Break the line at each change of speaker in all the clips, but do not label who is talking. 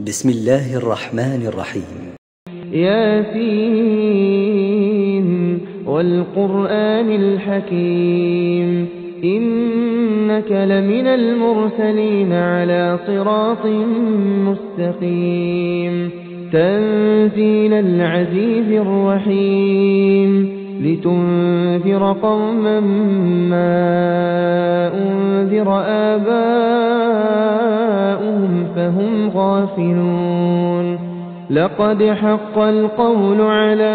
بسم الله الرحمن الرحيم.
ياسين والقرآن الحكيم إنك لمن المرسلين على صراط مستقيم تنزيل العزيز الرحيم لتنذر قوما ما أنذر آباؤهم فهم غافلون لقد حق القول على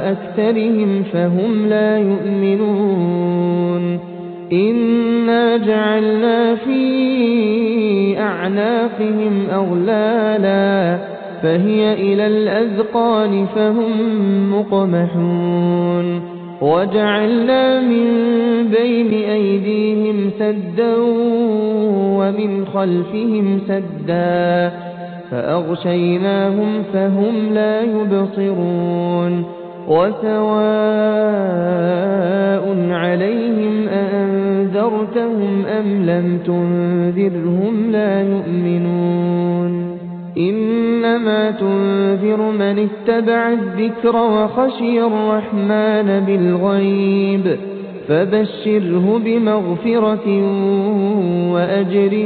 أكثرهم فهم لا يؤمنون إنا جعلنا في أعناقهم أغلالا فهي إلى الأذقان فهم مقمحون وجعلنا من بين أيديهم سدا ومن خلفهم سدا فأغشيناهم فهم لا يبصرون وسواء عليهم أأنذرتهم أم لم تنذرهم لا يؤمنون إنما تنذر من اتبع الذكر وخشي الرحمن بالغيب فبشره بمغفرة وأجر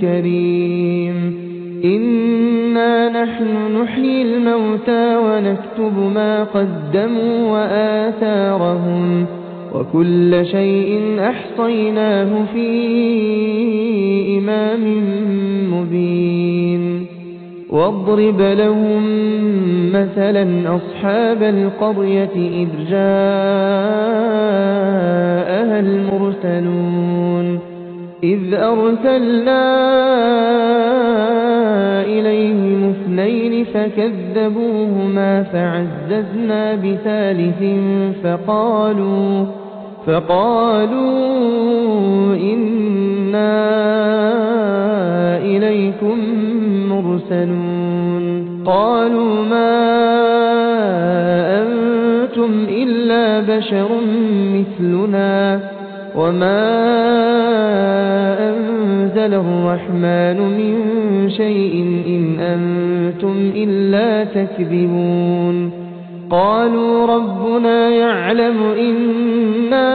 كريم إنا نحن نحيي الموتى ونكتب ما قدموا وآثارهم وكل شيء أحصيناه في إمام مبين واضرب لهم مثلا أصحاب القرية إذ جاءها المرسلون إذ أرسلنا إليهم اثنين فكذبوهما فعززنا بثالث فقالوا إنا إليكم مرسلون قالوا ما أنتم إلا بشر مثلنا وما أنزل الرحمن من شيء إن أنتم إلا تكذبون قالوا ربنا يعلم إنا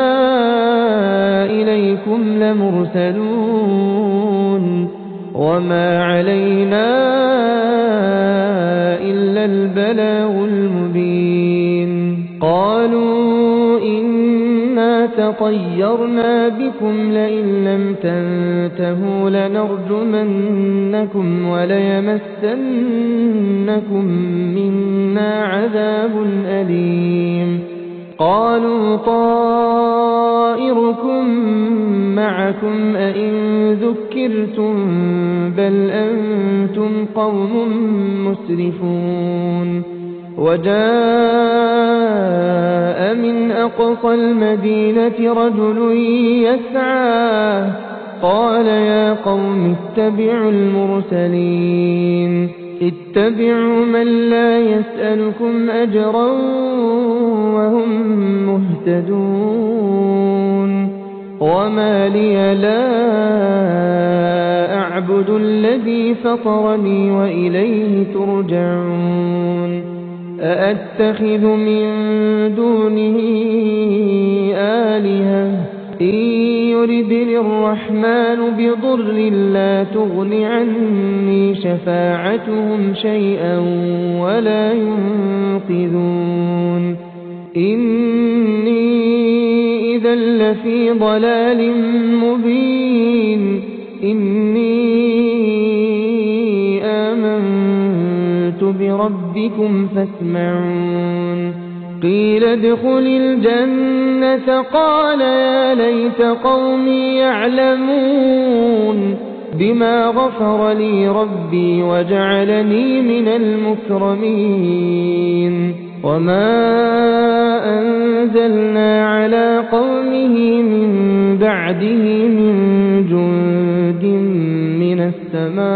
إليكم لمرسلون وما علينا إلا البلاغ المبين قالوا إنا تطيرنا بكم لئن لم تنتهوا لنرجمنكم وليمسنكم منا عذاب أليم قالوا طائركم معكم أئن ذكرتم بل أنتم قوم مسرفون وجاء من أقصى المدينة رجل يسعى قال يا قوم اتبعوا المرسلين اتبعوا من لا يسألكم أجرا وهم مهتدون وما لي لا أعبد الذي فطرني وإليه ترجعون أأتخذ من دونه آلهة إن يردني الرحمن بضر لا تغن عني شفاعتهم شيئا ولا ينقذون إني إذا لفي ضلال مبين إني آمنت بربكم فاسمعون قيل ادخل الجنة قال يا ليت قومي يعلمون بما غفر لي ربي وجعلني من المكرمين وما أنزلنا على قومه من بعده من جند من السماء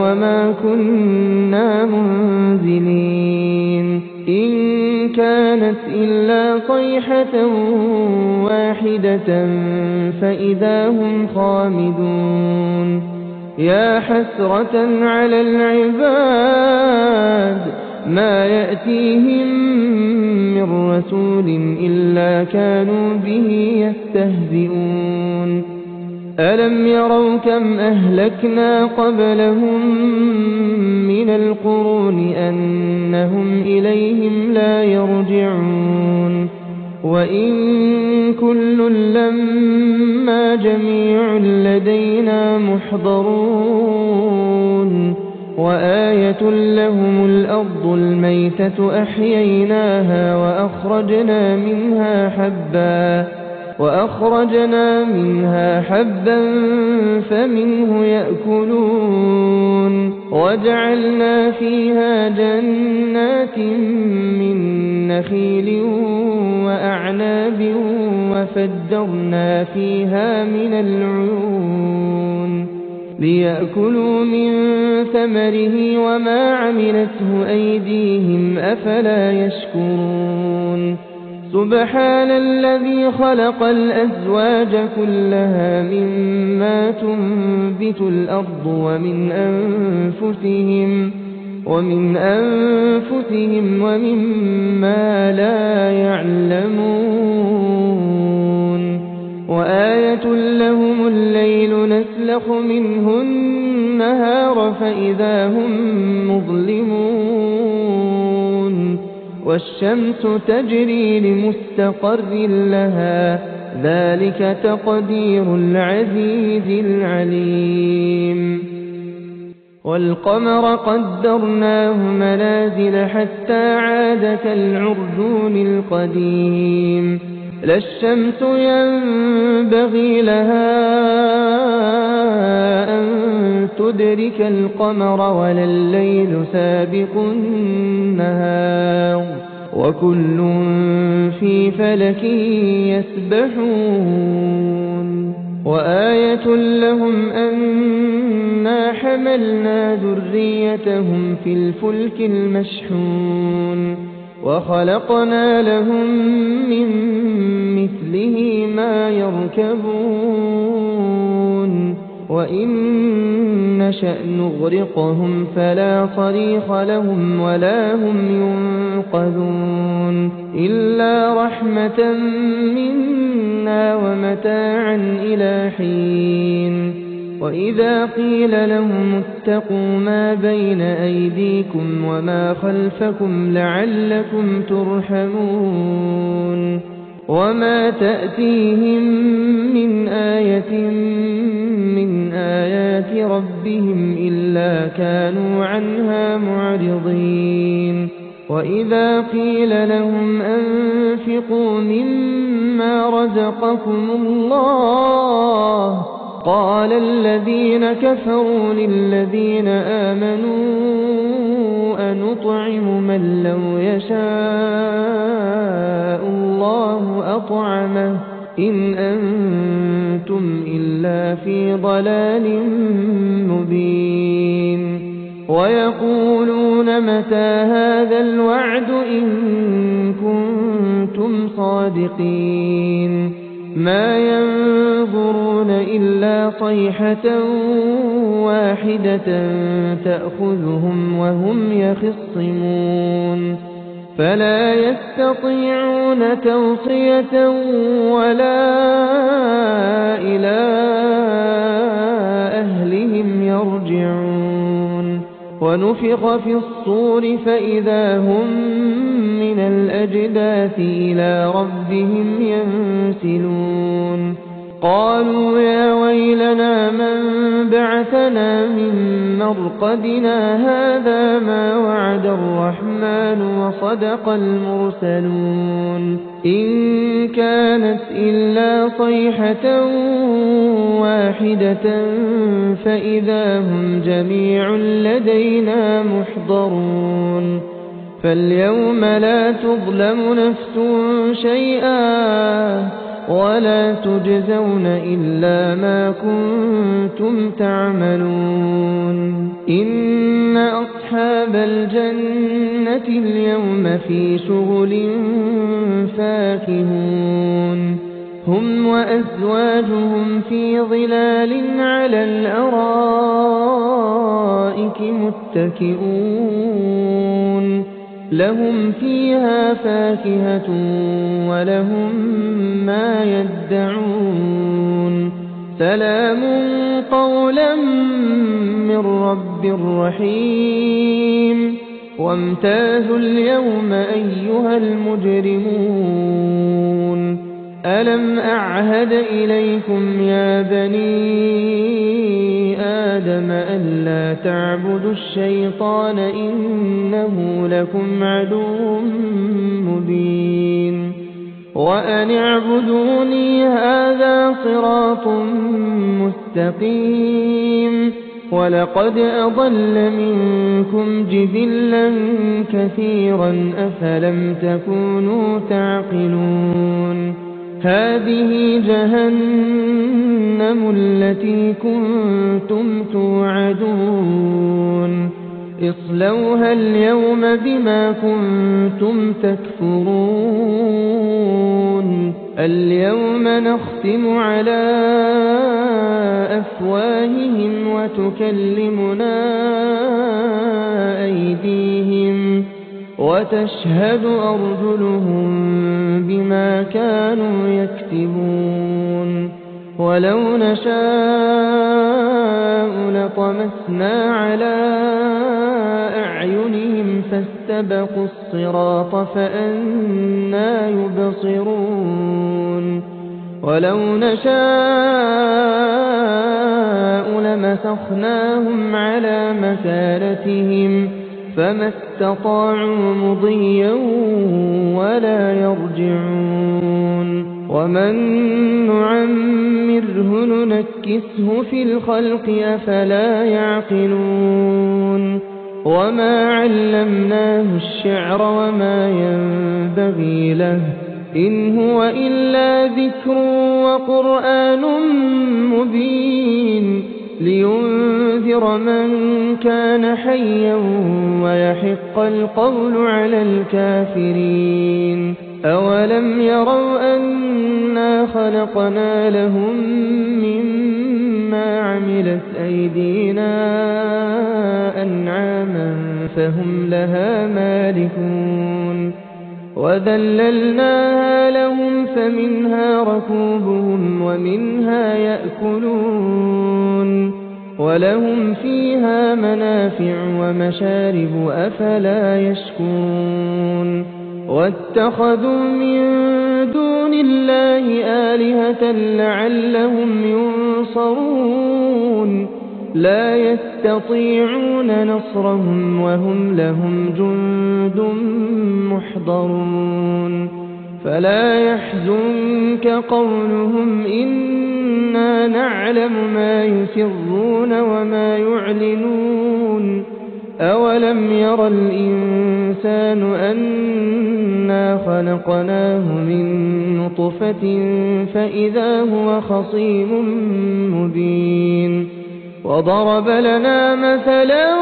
وما كنا منزلين إن كانت إلا صيحة واحدة فإذا هم خامدون يا حسرة على العباد ما يأتيهم من رسول إلا كانوا به يستهزئون ألم يروا كم أهلكنا قبلهم من القرون أنهم إليهم لا يرجعون وإن كل لما جميع لدينا محضرون وآية لهم الأرض الميتة أحييناها وأخرجنا منها حبا فمنه يأكلون وجعلنا فيها جنات من نخيل وأعناب وفجرنا فيها من العيون ليأكلوا من ثمره وما عملته أيديهم أفلا يشكرون سبحان الذي خلق الأزواج كلها مما تنبت الأرض ومن أنفسهم ومما لا يعلمون وآية لهم الليل نسلخ منه النهار فإذا هم مظلمون والشمس تجري لمستقر لها ذلك تقدير العزيز العليم والقمر قدرناه منازل حتى عاد كالعرجون القديم لا الشمس ينبغي لها أن تدرك القمر ولا الليل سابق النهار وكل في فلك يسبحون وآية لهم أنا حملنا ذريتهم في الفلك المشحون وخلقنا لهم من مثله ما يركبون وإن نشأ نغرقهم فلا صريخ لهم ولا هم ينقذون إلا رحمة منا ومتاعا إلى حين وإذا قيل لهم اتقوا ما بين أيديكم وما خلفكم لعلكم ترحمون وما تأتيهم من آية من آيات ربهم إلا كانوا عنها معرضين وإذا قيل لهم أنفقوا مما رزقكم الله قال الذين كفروا للذين آمنوا أنطعم من لو يشاء الله أطعمه إن أنتم إلا في ضلال مبين ويقولون متى هذا الوعد إن كنتم صادقين ما ينظرون إلا صيحة واحدة تأخذهم وهم يخصمون فلا يستطيعون توصية ولا إلى أهلهم يرجعون ونفخ في الصور فإذا هم من الأجداث إلى ربهم ينسلون قالوا يا ويلنا من بعثنا من مرقدنا هذا ما وعد الرحمن وصدق المرسلون إن كانت إلا صيحة واحدة فإذا هم جميع لدينا محضرون فاليوم لا تظلم نفس شيئا ولا تجزون إلا ما كنتم تعملون إن أصحاب الجنة اليوم في شغل فاكهون هم وأزواجهم في ظلال على الأرائك متكئون لهم فيها فاكهة ولهم ما يدعون سلام قولا من رب رحيم وامتازوا اليوم أيها المجرمون ألم أعهد إليكم يا بني آدم ألا تعبدوا الشيطان إنه لكم عدو مبين وأن اعبدوني هذا صراط مستقيم ولقد أضل منكم جبلا كثيرا أفلم تكونوا تعقلون هذه جهنم التي كنتم توعدون اصلوها اليوم بما كنتم تكفرون اليوم نختم على أفواههم وتكلمنا أيديهم وتشهد أرجلهم بما كانوا يكتبون ولو نشاء لطمسنا على أعينهم فاستبقوا الصراط فأنى يبصرون ولو نشاء لمسخناهم على مكانتهم فما استطاعوا مضيا ولا يرجعون ومن نعمره ننكسه في الخلق أفلا يعقلون وما علمناه الشعر وما ينبغي له إن هو إلا ذكر وقرآن مبين لينذر من كان حيا ويحق القول على الكافرين أولم يروا أنا خلقنا لهم مما عملت أيدينا أنعاما فهم لها مالكون وذللناها لهم فمنها ركوبهم ومنها يأكلون ولهم فيها منافع ومشارب أفلا يشكرون واتخذوا من دون الله آلهة لعلهم ينصرون لا يستطيعون نصرهم وهم لهم جند محضرون فلا يحزنك قولهم إنا نعلم ما يسرون وما يعلنون أولم ير الإنسان أنا خلقناه من نطفة فإذا هو خصيم مبين وضرب لنا مثلا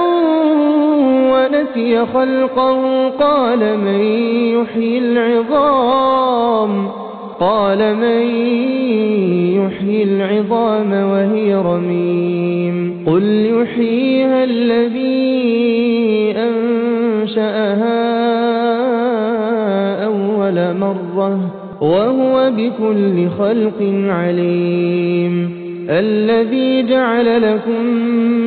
ونسي خلقه قال من يحيي العظام وهي رميم قل يحييها الذي أنشأها أول مرة وهو بكل خلق عليم الذي جعل لكم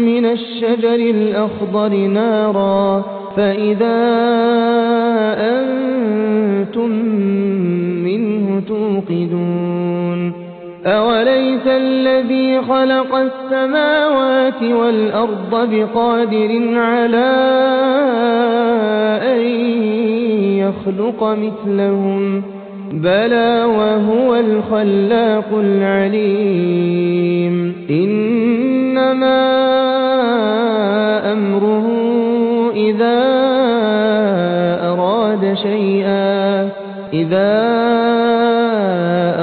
من الشجر الأخضر نارا فإذا أنتم منه توقدون أوليس الذي خلق السماوات والأرض بقادر على أن يخلق مثلهم بلى وهو الخلاق العليم إنما أمره إذا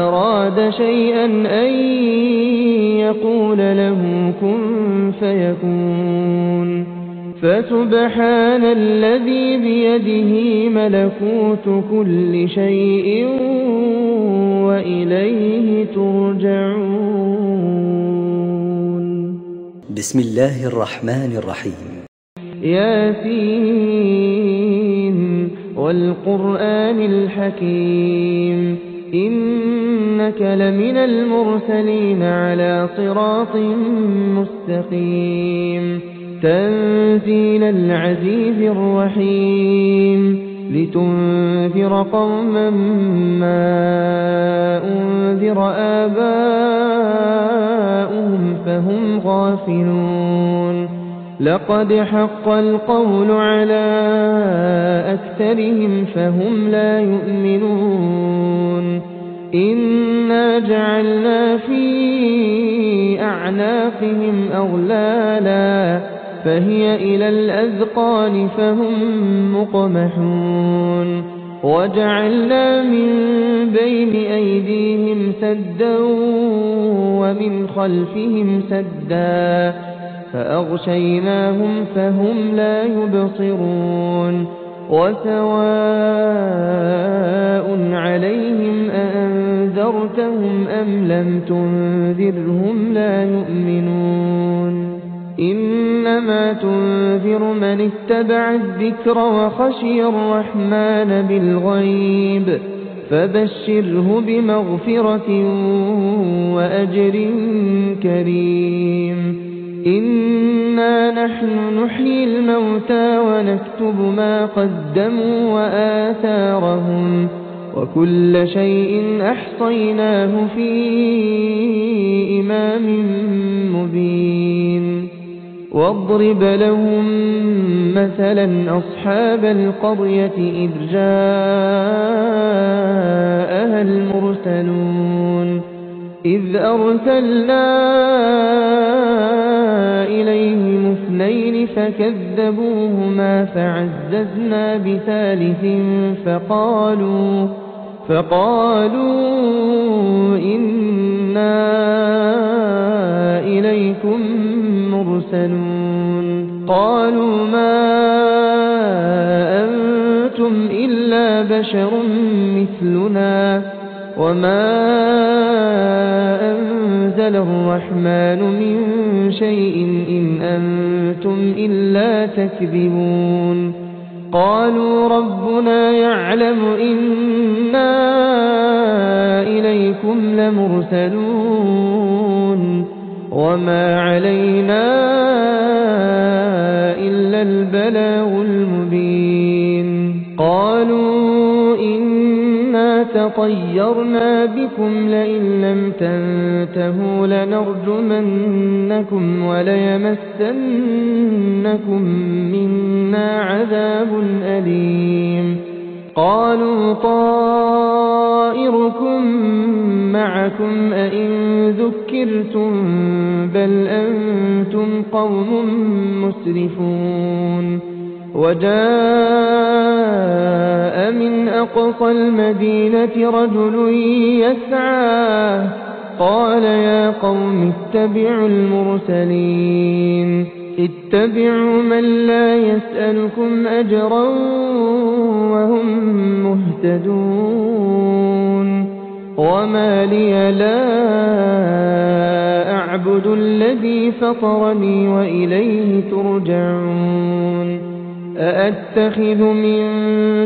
أراد شيئا أن يقول له كن فيكون فسبحان الذي بيده ملكوت كل شيء وإليه ترجعون
بسم الله الرحمن الرحيم
ياسين والقرآن الحكيم إنك لمن المرسلين على صراط مستقيم تنزيل العزيز الرحيم لتنذر قوما ما أنذر آباؤهم فهم غافلون لقد حق القول على أكثرهم فهم لا يؤمنون إنا جعلنا في أعناقهم أغلالا فهي إلى الأذقان فهم مقمحون وجعلنا من بين أيديهم سدا ومن خلفهم سدا فأغشيناهم فهم لا يبصرون وسواء عليهم أأنذرتهم أم لم تنذرهم لا يؤمنون إنما تنذر من اتبع الذكر وخشي الرحمن بالغيب فبشره بمغفرة وأجر كريم إنا نحن نحيي الموتى ونكتب ما قدموا وآثارهم وكل شيء أحصيناه في إمام مبين واضرب لهم مثلا أصحاب القرية إذ جاءها المرسلون إذ أرسلنا إليهم اثنين فكذبوهما فعززنا بثالث فقالوا إنا إليكم مرسلون قالوا ما أنتم إلا بشر مثلنا وما أنزل الرحمن من شيء إن أنتم إلا تكذبون قالوا ربنا يعلم إنا إليكم لمرسلون وما علينا إلا البلاغ المبين قالوا إنا تطيرنا بكم لئن لم تنتهوا لنرجمنكم وليمسنكم منا عذاب أليم قالوا طائركم معكم أئن ذكرتم بل أنتم قوم مسرفون وجاء من أقصى المدينة رجل يسعى قال يا قوم اتبعوا المرسلين اتبعوا من لا يسألكم أجرا وهم مهتدون وما لي لا أعبد الذي فطرني وإليه ترجعون أأتخذ من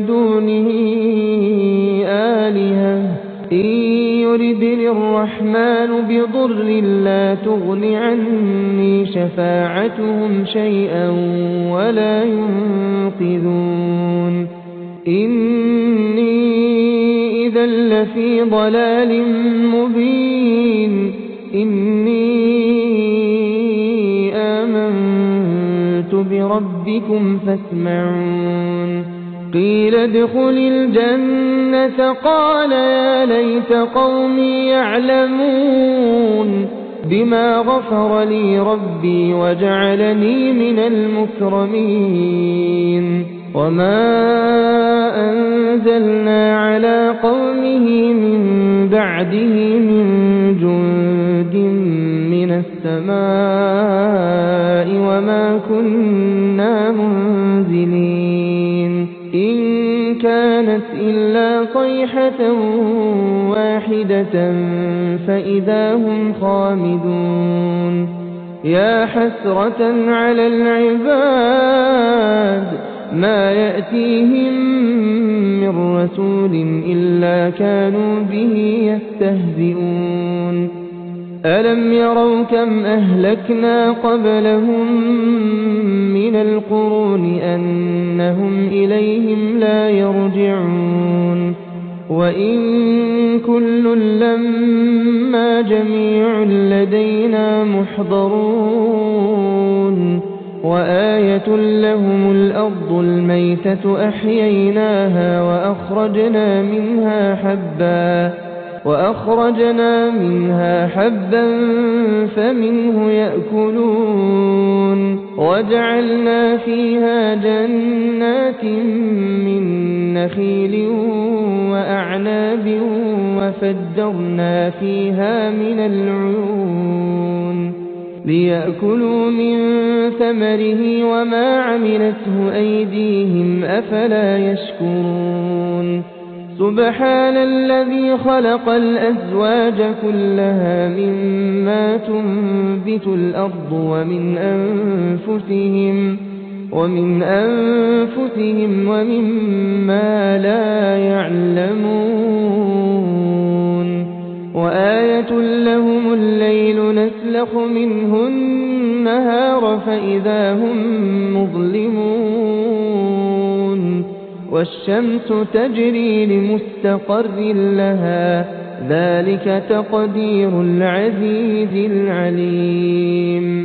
دونه آلهة إن يردني الرحمن بضر لا تغن عني شفاعتهم شيئا ولا ينقذون إني إذا لفي ضلال مبين إني آمنت بربكم فاسمعون قيل ادخل الجنة قال يا ليت قومي يعلمون بما غفر لي ربي وجعلني من المكرمين وما أنزلنا على قومه من بعده من جند من السماء وما كنا منزلين إن كانت إلا صيحة واحدة فإذا هم خامدون يا حسرة على العباد ما يأتيهم من رسول إلا كانوا به يستهزئون ألم يروا كم أهلكنا قبلهم من القرون أنهم إليهم لا يرجعون وإن كل لما جميع لدينا محضرون وآية لهم الأرض الميتة أحييناها وأخرجنا منها حبا فمنه يأكلون وجعلنا فيها جنات من نخيل وأعناب وفجرنا فيها من العيون ليأكلوا من ثمره وما عملته أيديهم أفلا يشكرون سبحان الذي خلق الأزواج كلها مما تنبت الأرض ومن أنفسهم ومما لا يعلمون وآية لهم الليل نسلخ منه النهار فإذا هم مظلمون والشمس تجري لمستقر لها ذلك تقدير العزيز العليم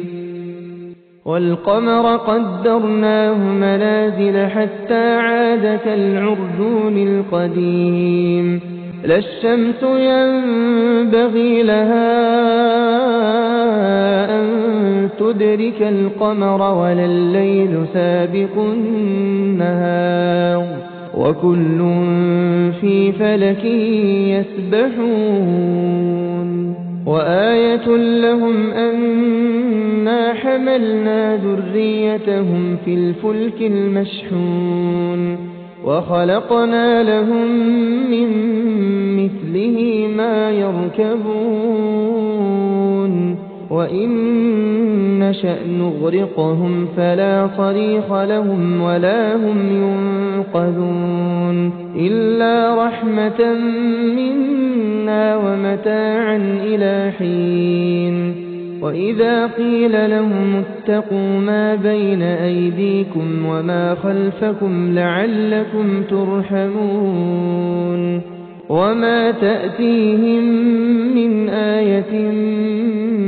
والقمر قدرناه منازل حتى عاد كالعرجون القديم لا الشمس ينبغي لها أن تدرك القمر ولا الليل سابق النهار وكل في فلك يسبحون وآية لهم أنا حملنا ذريتهم في الفلك المشحون وخلقنا لهم من مثله ما يركبون وإن نشأ نغرقهم فلا صريخ لهم ولا هم ينقذون إلا رحمة منا ومتاعا إلى حين وإذا قيل لهم اتقوا ما بين أيديكم وما خلفكم لعلكم ترحمون وما تأتيهم من آية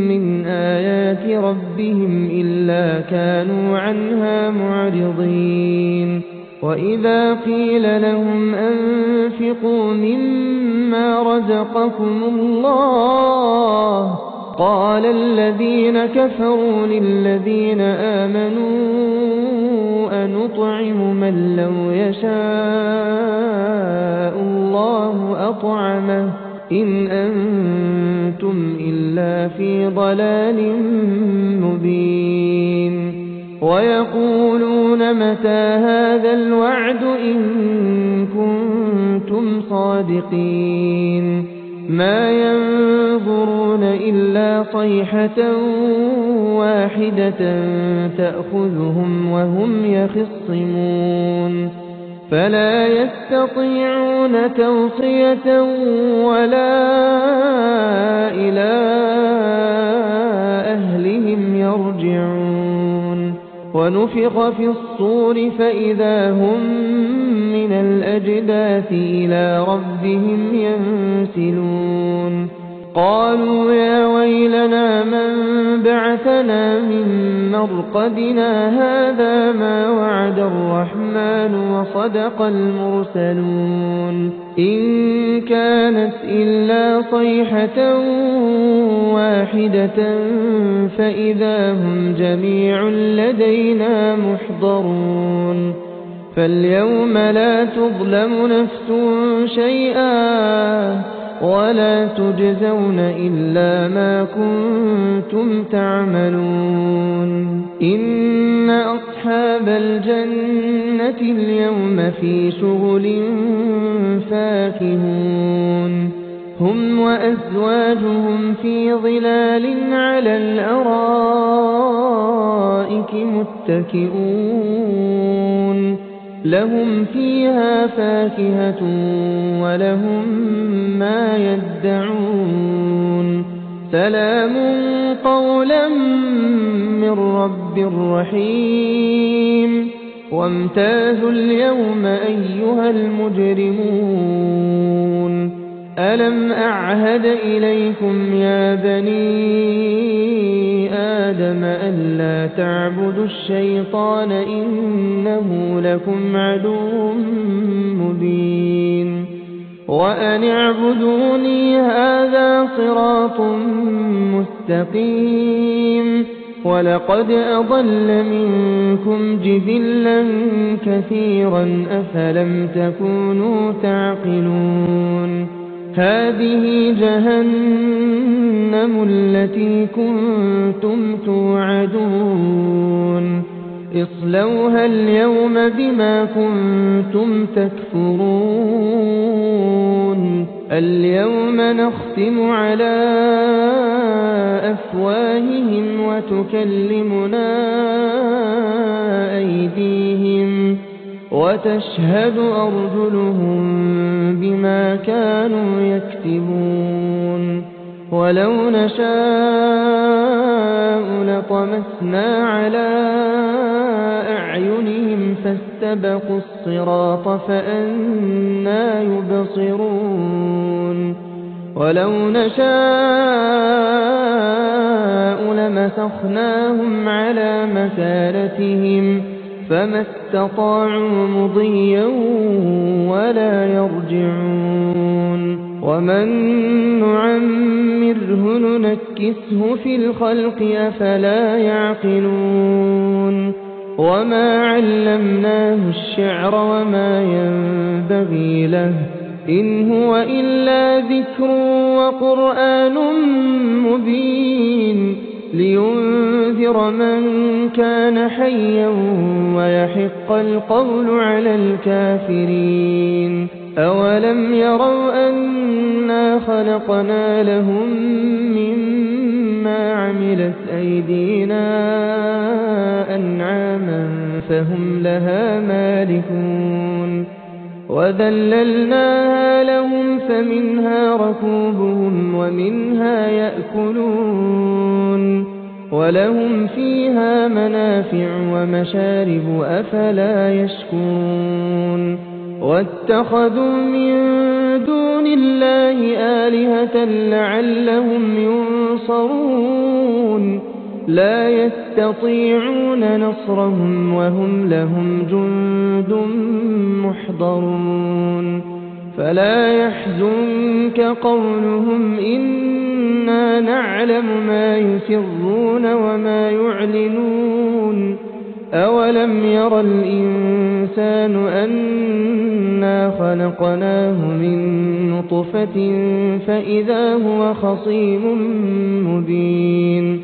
من آيات ربهم إلا كانوا عنها معرضين وإذا قيل لهم أنفقوا مما رزقكم الله قال الذين كفروا للذين آمنوا أنطعم من لو يشاء الله أطعمه إن أنتم إلا في ضلال مبين ويقولون متى هذا الوعد إن كنتم صادقين ما ينظرون إلا صيحة واحدة تأخذهم وهم يخصمون فلا يستطيعون توصية ولا إلى أهلهم يرجعون ونفخ في الصور فإذا هم من الأجداث إلى ربهم ينسلون قالوا يا ويلنا من بعثنا من مرقدنا هذا ما وعد الرحمن وصدق المرسلون إن كانت إلا صيحة واحدة فإذا هم جميع لدينا محضرون فاليوم لا تظلم نفس شيئا ولا تجزون إلا ما كنتم تعملون إن أصحاب الجنة اليوم في شغل فاكهون هم وأزواجهم في ظلال على الأرائك متكئون لهم فيها فاكهة ولهم ما يدعون سلام قولا من رب رحيم وامتازوا اليوم أيها المجرمون ألم أعهد إليكم يا بني آدم ألا تعبدوا الشيطان إنه لكم عدو مبين وأن اعبدوني هذا صراط مستقيم ولقد أضل منكم جبلا كثيرا أفلم تكونوا تعقلون هذه جهنم التي كنتم توعدون اصلوها اليوم بما كنتم تكفرون اليوم نختم على أفواههم وتكلمنا أيديهم وتشهد أرجلهم بما كانوا يكتبون ولو نشاء لطمسنا على أعينهم فاستبقوا الصراط فأنى يبصرون ولو نشاء لمسخناهم على مكانتهم فما استطاعوا مضيا ولا يرجعون ومن نعمره ننكسه في الخلق أفلا يعقلون وما علمناه الشعر وما ينبغي له إن هو إلا ذكر وقرآن مبين لينذر من كان حيا ويحق القول على الكافرين أولم يروا أنا خلقنا لهم مما عملت أيدينا أنعاما فهم لها مالكون وذللناها لهم فمنها ركوبهم ومنها يأكلون ولهم فيها منافع ومشارب أفلا يشكون واتخذوا من دون الله آلهة لعلهم ينصرون لا يستطيعون نصرهم وهم لهم جند محضرون فلا يحزنك قولهم إنا نعلم ما يسرون وما يعلنون أولم ير الإنسان أنا خلقناه من نطفة فإذا هو خصيم مبين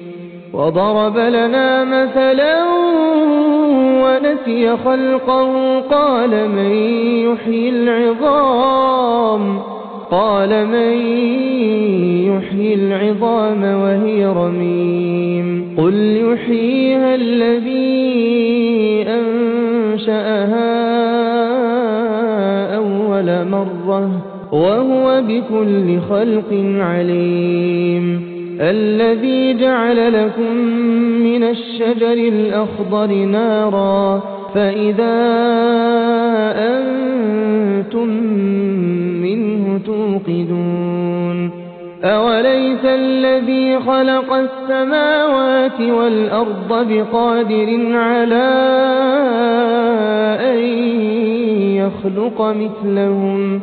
وضرب لنا مثلا ونسي خلقه قال من يحيي العظام وهي رميم قل يحييها الذي أنشأها أول مرة وهو بكل خلق عليم الذي جعل لكم من الشجر الأخضر نارا فإذا أنتم منه توقدون أوليس الذي خلق السماوات والأرض بقادر على أن يخلق مثلهم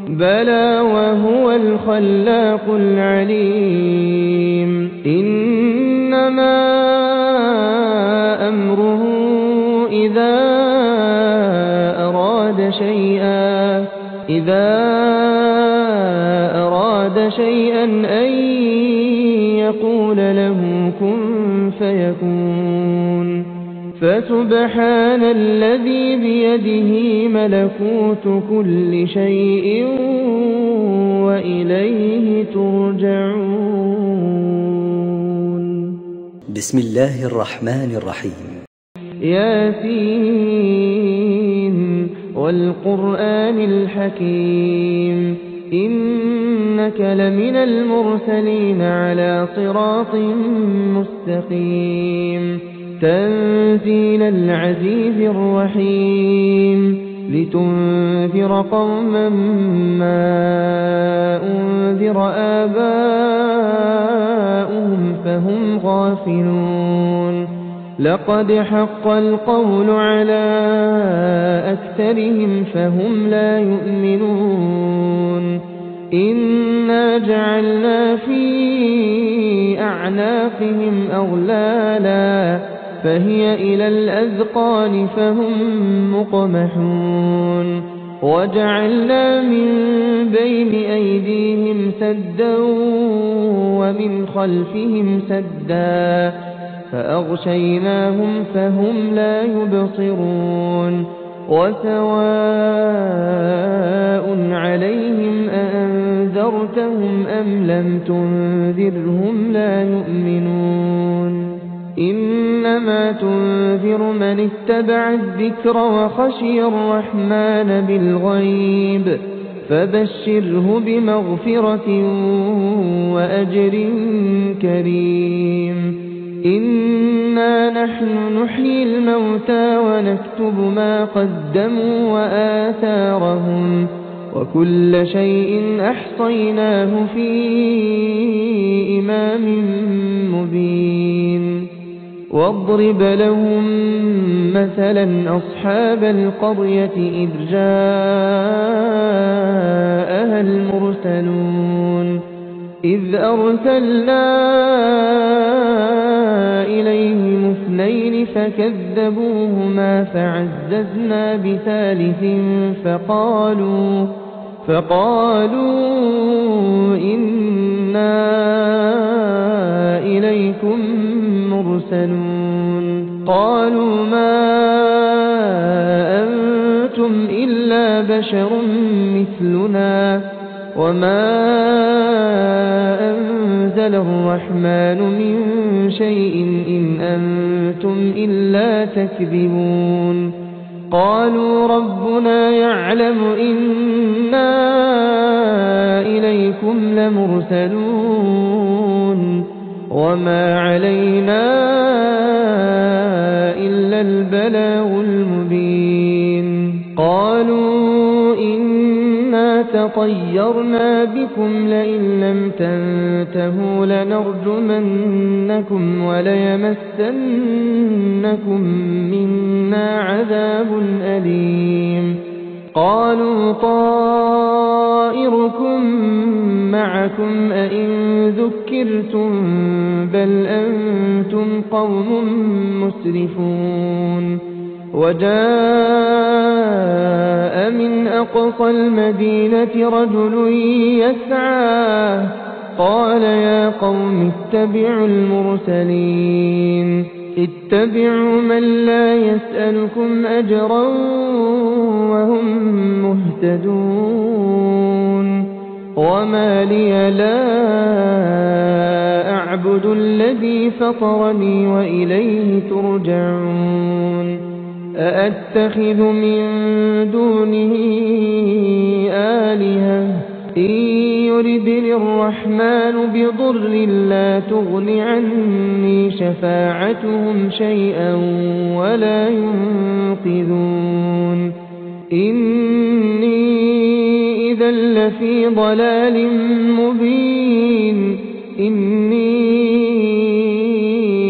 بلى وهو الخلاق العليم إنما أمره إذا أراد شيئا أن يقول له كن فيكون فسبحان الذي بيده ملكوت كل شيء وإليه ترجعون.
بسم الله الرحمن الرحيم.
ياسين والقرآن الحكيم إنك لمن المرسلين على صراط مستقيم تنزيل العزيز الرحيم لتنذر قوما ما أنذر آباؤهم فهم غافلون لقد حق القول على أكثرهم فهم لا يؤمنون إنا جعلنا في أعناقهم أغلالا فهي إلى الأذقان فهم مقمحون وجعلنا من بين أيديهم سدا ومن خلفهم سدا فأغشيناهم فهم لا يبصرون وسواء عليهم أأنذرتهم أم لم تنذرهم لا يؤمنون إنما تنذر من اتبع الذكر وخشي الرحمن بالغيب فبشره بمغفرة وأجر كريم إنا نحن نحيي الموتى ونكتب ما قدموا وآثارهم وكل شيء أحصيناه في إمام مبين واضرب لهم مثلا أصحاب القرية إذ جاءها المرسلون إذ أرسلنا إليهم اثنين فكذبوهما فعززنا بثالث فقالوا إنا إليكم مرسلون قالوا ما أنتم إلا بشر مثلنا وما أنزل الرحمن من شيء إن أنتم إلا تكذبون قالوا ربنا يعلم إنا إليكم لمرسلون وما علينا إلا البلاغ المبين قالوا إنا تطيرنا بكم لئن لم تنتهوا لنرجمنكم وليمسنكم منا عذاب أليم قالوا طائركم معكم أئن ذكرتم بل أنتم قوم مسرفون وجاء من أقصى المدينة رجل يسعى قال يا قوم اتبعوا المرسلين اتبعوا من لا يسألكم أجرا وهم مهتدون وما لي لا أعبد الذي فطرني وإليه ترجعون أأتخذ من دونه آلهة إن يردني الرحمن بضر لا تغن عني شفاعتهم شيئا ولا ينقذون إني إذا لفي ضلال مبين إني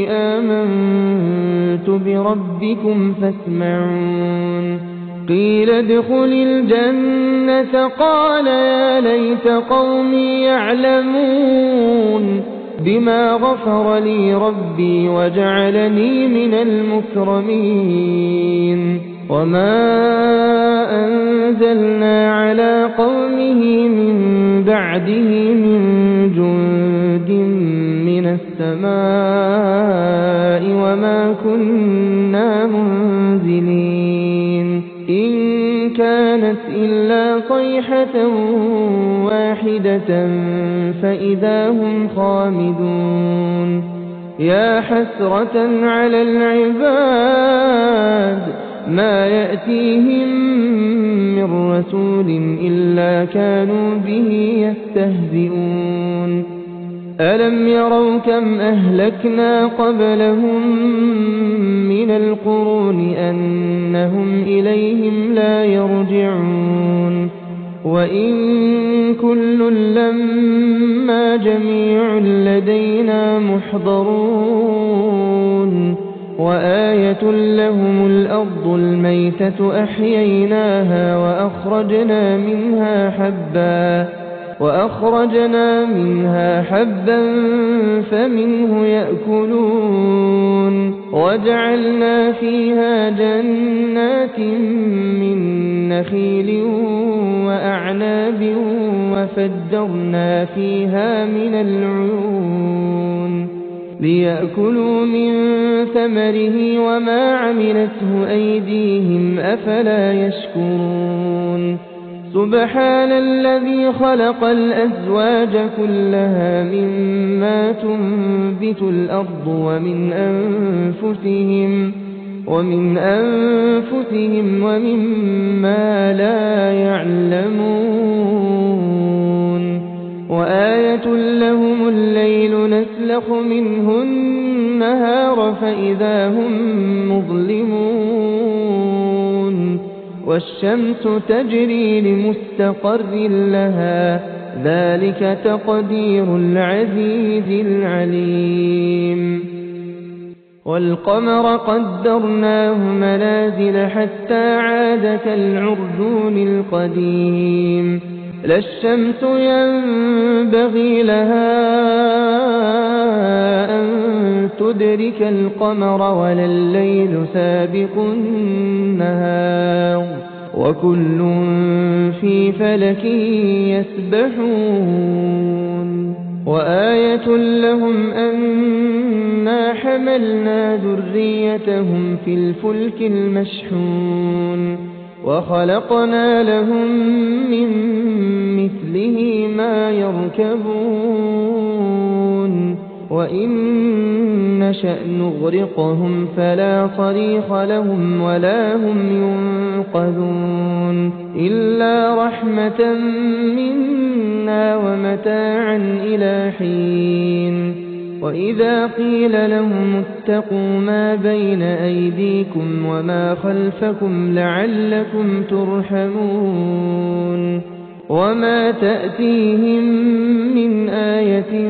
آمنت بربكم فاسمعون قيل ادخل الجنة قال يا ليت قومي يعلمون بما غفر لي ربي وجعلني من المكرمين وما أنزلنا على قومه من بعده من جند من السماء وما كنا منزلين إن كانت إلا صيحة واحدة فإذا هم خامدون يا حسرة على العباد ما يأتيهم من رسول إلا كانوا به يستهزئون ألم يروا كم أهلكنا قبلهم من القرون أنهم إليهم لا يرجعون وإن كل لما جميع لدينا محضرون وآية لهم الأرض الميتة أحييناها وأخرجنا منها حبا فمنه يأكلون وجعلنا فيها جنات من نخيل وأعناب وفجرنا فيها من العيون ليأكلوا من ثمره وما عملته أيديهم أفلا يشكرون سبحان الذي خلق الأزواج كلها مما تنبت الأرض ومن أنفسهم ومما لا يعلمون وآية لهم الليل نسلخ منه النهار فإذا هم مظلمون والشمس تجري لمستقر لها ذلك تقدير العزيز العليم والقمر قدرناه منازل حتى عاد كالعرجون القديم لا الشمس ينبغي لها أن تدرك القمر ولا الليل سابق النهار وكل في فلك يسبحون وآية لهم أنا حملنا ذريتهم في الفلك المشحون وخلقنا لهم من مثله ما يركبون وإن نشأ نغرقهم فلا صريخ لهم ولا هم ينقذون إلا رحمة منا ومتاعا إلى حين وإذا قيل لهم اتقوا ما بين أيديكم وما خلفكم لعلكم ترحمون وما تأتيهم من آية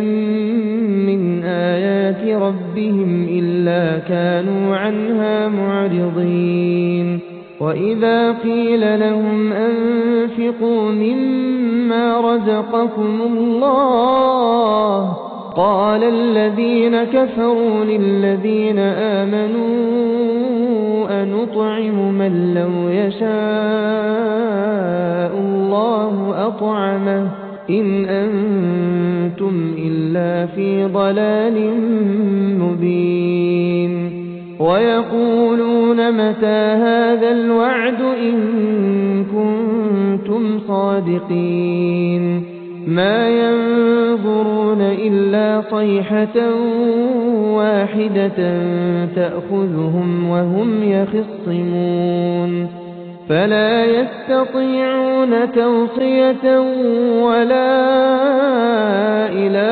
من آيات ربهم إلا كانوا عنها معرضين وإذا قيل لهم أنفقوا مما رزقكم الله قال الذين كفروا للذين آمنوا أنطعم من لو يشاء الله أطعمه إن أنتم إلا في ضلال مبين ويقولون متى هذا الوعد إن كنتم صادقين ما ينظرون إلا صيحة واحدة تأخذهم وهم يخصمون فلا يستطيعون توصية ولا إلى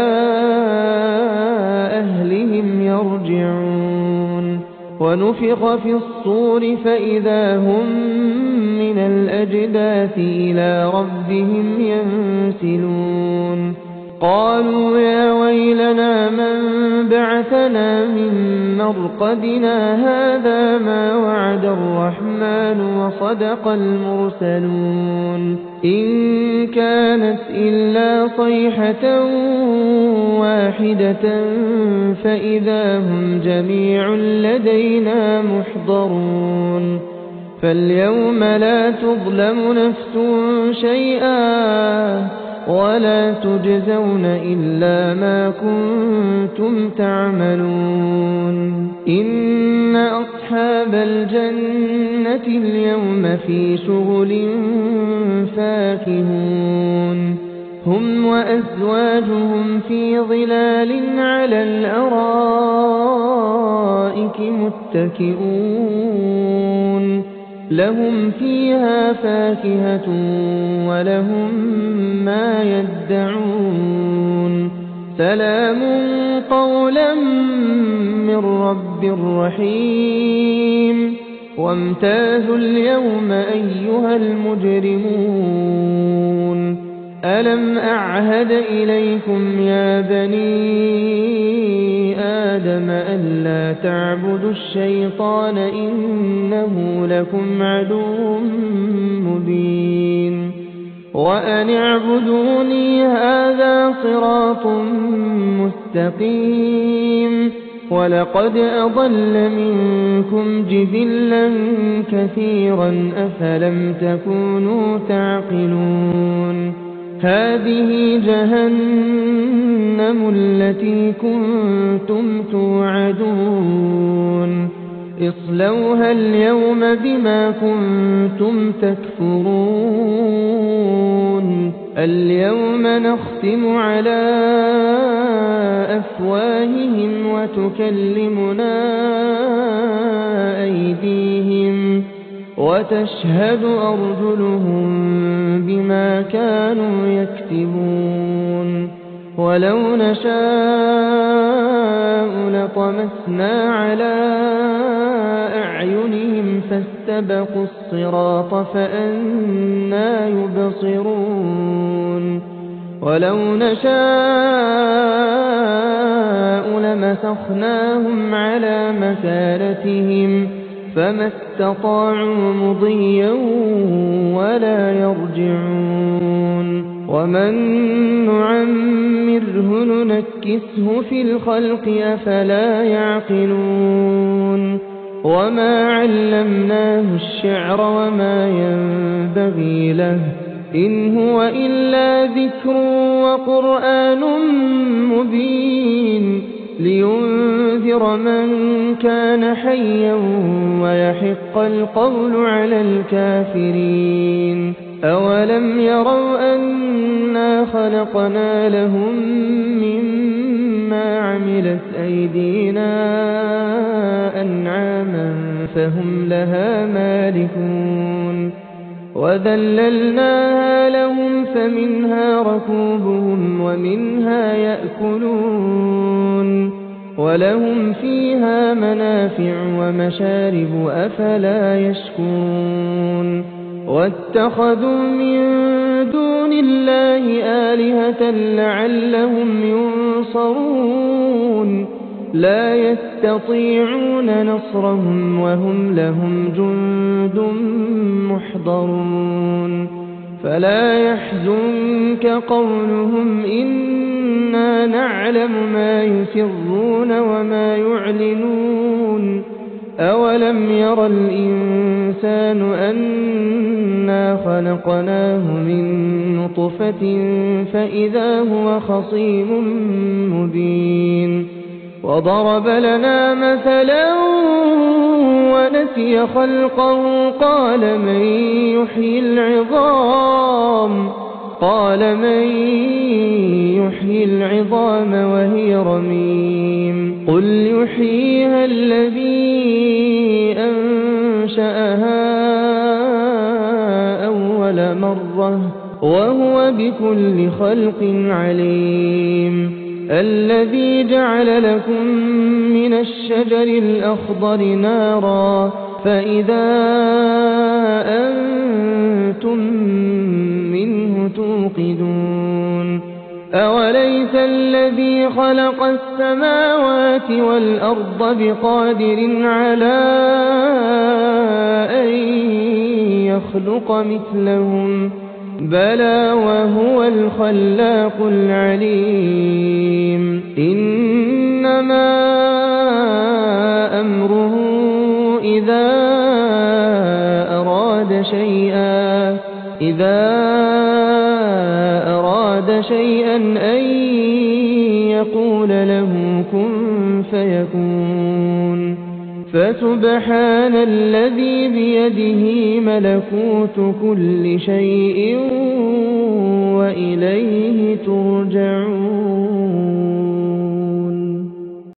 أهلهم يرجعون ونفخ في الصور فإذا هم من الأجداث إلى ربهم ينسلون قالوا يا ويلنا من بعثنا من مرقدنا هذا ما وعد الرحمن وصدق المرسلون إن كانت إلا صيحة واحدة فإذا هم جميع لدينا محضرون فاليوم لا تظلم نفس شيئا ولا تجزون إلا ما كنتم تعملون إن أصحاب الجنة اليوم في شغل فاكهون هم وأزواجهم في ظلال على الأرائك متكئون لهم فيها فاكهة ولهم ما يدعون سلام قولا من رب رحيم وامتازوا اليوم أيها المجرمون ألم أعهد إليكم يا بني آدم ألا تعبدوا الشيطان إنه لكم عدو مبين وأن اعبدوني هذا صراط مستقيم ولقد أضل منكم جبلا كثيرا أفلم تكونوا تعقلون هذه جهنم التي كنتم توعدون اصلوها اليوم بما كنتم تكفرون اليوم نختم على أفواههم وتكلمنا أيديهم وتشهد أرجلهم بما كانوا يكسبون ولو نشاء لطمسنا على أعينهم فاستبقوا الصراط فأنى يبصرون ولو نشاء لمسخناهم على مكانتهم فما استطاعوا مضيا ولا يرجعون ومن نعمره ننكسه في الخلق أفلا يعقلون وما علمناه الشعر وما ينبغي له إن هو إلا ذكر وقرآن مبين لينذر من كان حيا ويحق القول على الكافرين أولم يروا أنا خلقنا لهم مما عملت أيدينا أنعاما فهم لها مالكون وذللناها لهم فمنها ركوبهم ومنها يأكلون ولهم فيها منافع ومشارب أفلا يشكرون واتخذوا من دون الله آلهة لعلهم ينصرون لا يستطيعون نصرهم وهم لهم جند محضرون فلا يحزنك قولهم إنا نعلم ما يسرون وما يعلنون أولم ير الإنسان أنا خلقناه من نطفة فإذا هو خصيم مبين وضرب لنا مثلا ونسي خلقه قال من يحيي العظام وهي رميم قل يحييها الذي أنشأها أول مرة وهو بكل خلق عليم الذي جعل لكم من الشجر الأخضر نارا فإذا أنتم منه توقدون أوليس الذي خلق السماوات والأرض بقادر على أن يخلق مثلهم بلى وهو الخلاق العليم إنما أمره إذا أراد شيئا أن يقول له كن فيكون فسبحان الذي بيده ملكوت كل شيء وإليه ترجعون